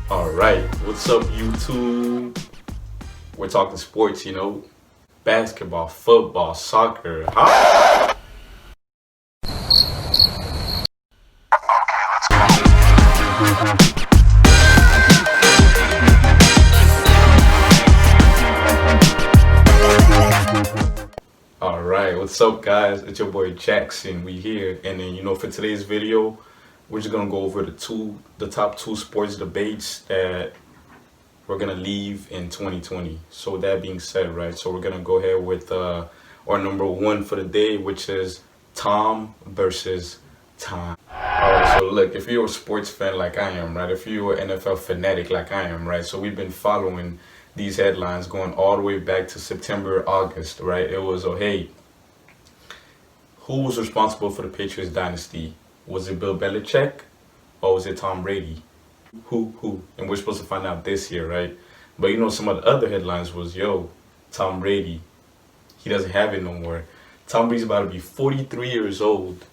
All right, what's up, YouTube? We're talking sports, basketball, football, soccer. Huh? All right, what's up, guys? It's your boy Jackson. We here, and then for today's video, we're just gonna go over the top two sports debates that we're gonna leave in 2020. So with that being said, right? So we're gonna go ahead with our number one for the day, which is Tom versus Tom. All right. So look, if you're a sports fan like I am, right? If you're an NFL fanatic like I am, right? So we've been following these headlines going all the way back to September, August, right? It was, oh hey, who was responsible for the Patriots dynasty? Was it Bill Belichick or was it Tom Brady? Who? And we're supposed to find out this year, right? But some of the other headlines was, yo, Tom Brady, he doesn't have it no more. Tom Brady's about to be 43 years old,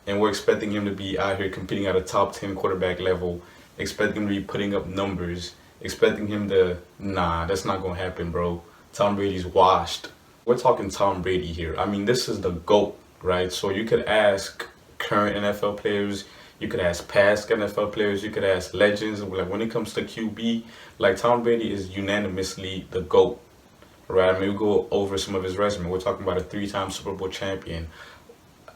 and we're expecting him to be out here competing at a top 10 quarterback level, expecting him to be putting up numbers, expecting him to, nah, that's not going to happen, bro. Tom Brady's washed. We're talking Tom Brady here. I mean, this is the GOAT, right? So you could ask current NFL players, you could ask past NFL players, you could ask legends. Like when it comes to QB, like Tom Brady is unanimously the GOAT, right? I mean, we go over some of his resume. We're talking about a three-time Super Bowl champion,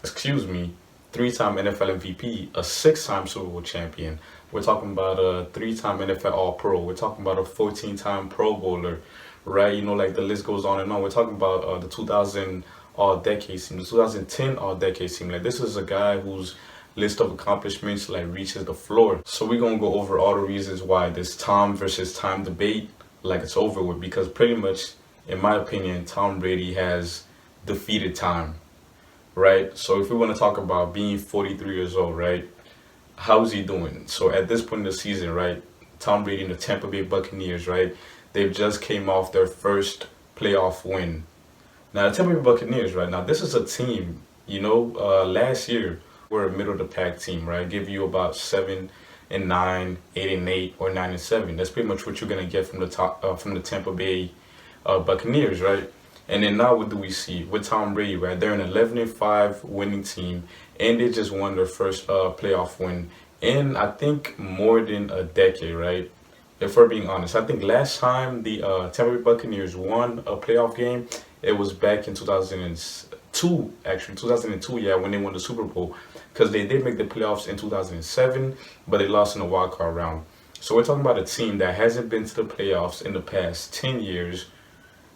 three-time NFL MVP, a six-time Super Bowl champion. We're talking about a three-time NFL All-Pro. We're talking about a 14-time Pro Bowler, right? Like the list goes on and on. We're talking about the 2000 All-Decade team, the 2010 All-Decade team. Like this is a guy whose list of accomplishments like reaches the floor. So we're gonna go over all the reasons why this Tom versus Time debate, like it's over with, because pretty much, in my opinion, Tom Brady has defeated time, right? So if we want to talk about being 43 years old, right? How's he doing? So at this point in the season, right? Tom Brady and the Tampa Bay Buccaneers, right? They've just came off their first playoff win. Now the Tampa Bay Buccaneers, right? Now this is a team, last year we're a middle of the pack team, right? Give you about 7-9, 8-8, or 9-7. That's pretty much what you're gonna get from the Tampa Bay Buccaneers, right? And then now what do we see with Tom Brady, right? They're an 11-5 winning team, and they just won their first playoff win in, I think, more than a decade, right? If we're being honest, I think last time the Tampa Bay Buccaneers won a playoff game, it was back in 2002, actually, 2002, yeah, when they won the Super Bowl, because they did make the playoffs in 2007, but they lost in the wild card round. So we're talking about a team that hasn't been to the playoffs in the past 10 years,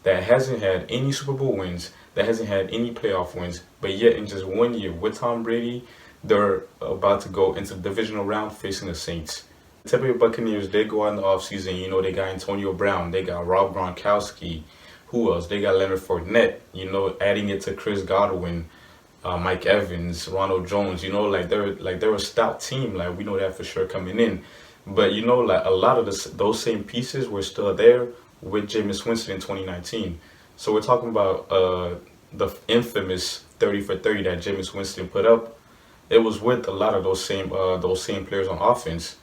that hasn't had any Super Bowl wins, that hasn't had any playoff wins, but yet in just 1 year with Tom Brady, they're about to go into the divisional round facing the Saints. The Tampa Bay Buccaneers, they go out in the offseason, they got Antonio Brown, they got Rob Gronkowski, who else? They got Leonard Fournette, adding it to Chris Godwin, Mike Evans, Ronald Jones, like they're a stout team, like we know that for sure coming in. But like a lot of those same pieces were still there with Jameis Winston in 2019. So we're talking about the infamous 30 for 30 that Jameis Winston put up. It was with a lot of those same players on offense.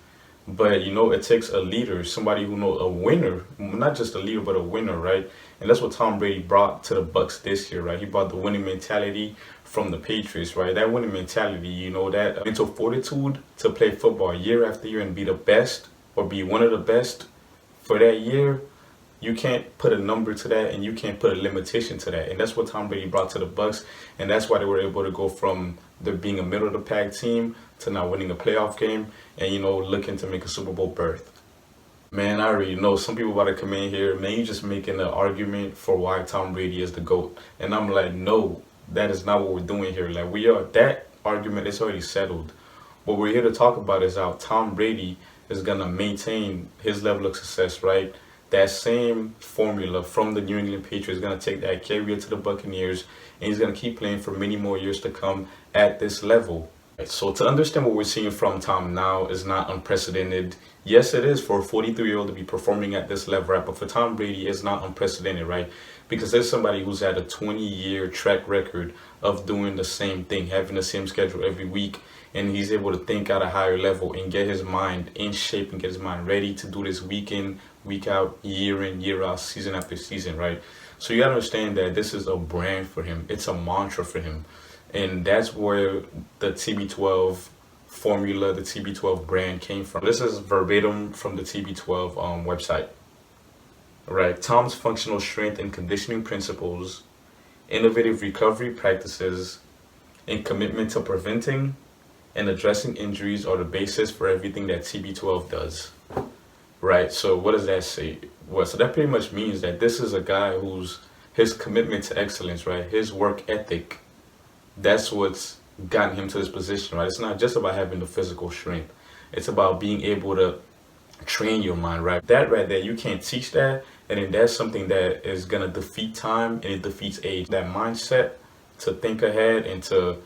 But it takes a leader, somebody who knows, a winner, not just a leader, but a winner, right? And that's what Tom Brady brought to the Bucs this year, right? He brought the winning mentality from the Patriots, right? That winning mentality, that mental fortitude to play football year after year and be the best or be one of the best for that year. You can't put a number to that, and you can't put a limitation to that. And that's what Tom Brady brought to the Bucs, and that's why they were able to go from there being a middle of the pack team to now winning a playoff game and looking to make a Super Bowl berth. Man, I already know some people about to come in here, man, you just making an argument for why Tom Brady is the GOAT. And I'm like, no, that is not what we're doing here. Like that argument is already settled. What we're here to talk about is how Tom Brady is gonna maintain his level of success, right? That same formula from the New England Patriots is going to take that carrier to the Buccaneers, and he's going to keep playing for many more years to come at this level. So to understand what we're seeing from Tom now is not unprecedented. Yes, it is for a 43-year-old to be performing at this level, right? But for Tom Brady, it's not unprecedented, right? Because there's somebody who's had a 20-year track record of doing the same thing, having the same schedule every week, and he's able to think at a higher level and get his mind in shape and get his mind ready to do this week in, week out, year in, year out, season after season, right? So you gotta understand that this is a brand for him. It's a mantra for him. And that's where the TB12 formula, the TB12 brand came from. This is verbatim from the TB12 website. Right. Tom's functional strength and conditioning principles, innovative recovery practices, and commitment to preventing and addressing injuries are the basis for everything that TB12 does. Right. So what does that say? Well, so that pretty much means that this is a guy who's his commitment to excellence, right? His work ethic, that's what's gotten him to this position, right? It's not just about having the physical strength. It's about being able to train your mind, right? That right there, you can't teach that. And then that's something that is going to defeat time and it defeats age. That mindset to think ahead and to,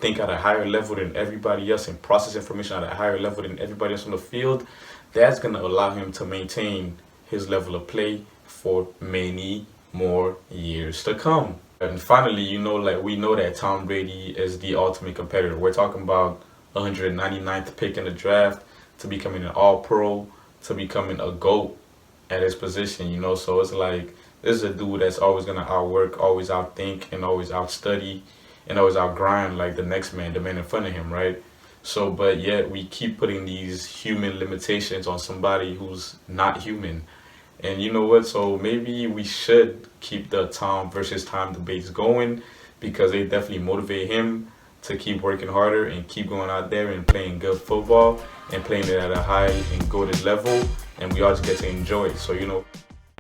think at a higher level than everybody else and process information at a higher level than everybody else on the field, that's going to allow him to maintain his level of play for many more years to come. And finally, we know that Tom Brady is the ultimate competitor. We're talking about 199th pick in the draft to becoming an all-pro, to becoming a GOAT at his position, So it's like, this is a dude that's always going to outwork, always outthink, and always outstudy, and always outgrind like the next man, the man in front of him, right? So, but yet we keep putting these human limitations on somebody who's not human. And you know what? So maybe we should keep the Tom versus time debates going because they definitely motivate him to keep working harder and keep going out there and playing good football and playing it at a high and goated level. And we all just get to enjoy it. So,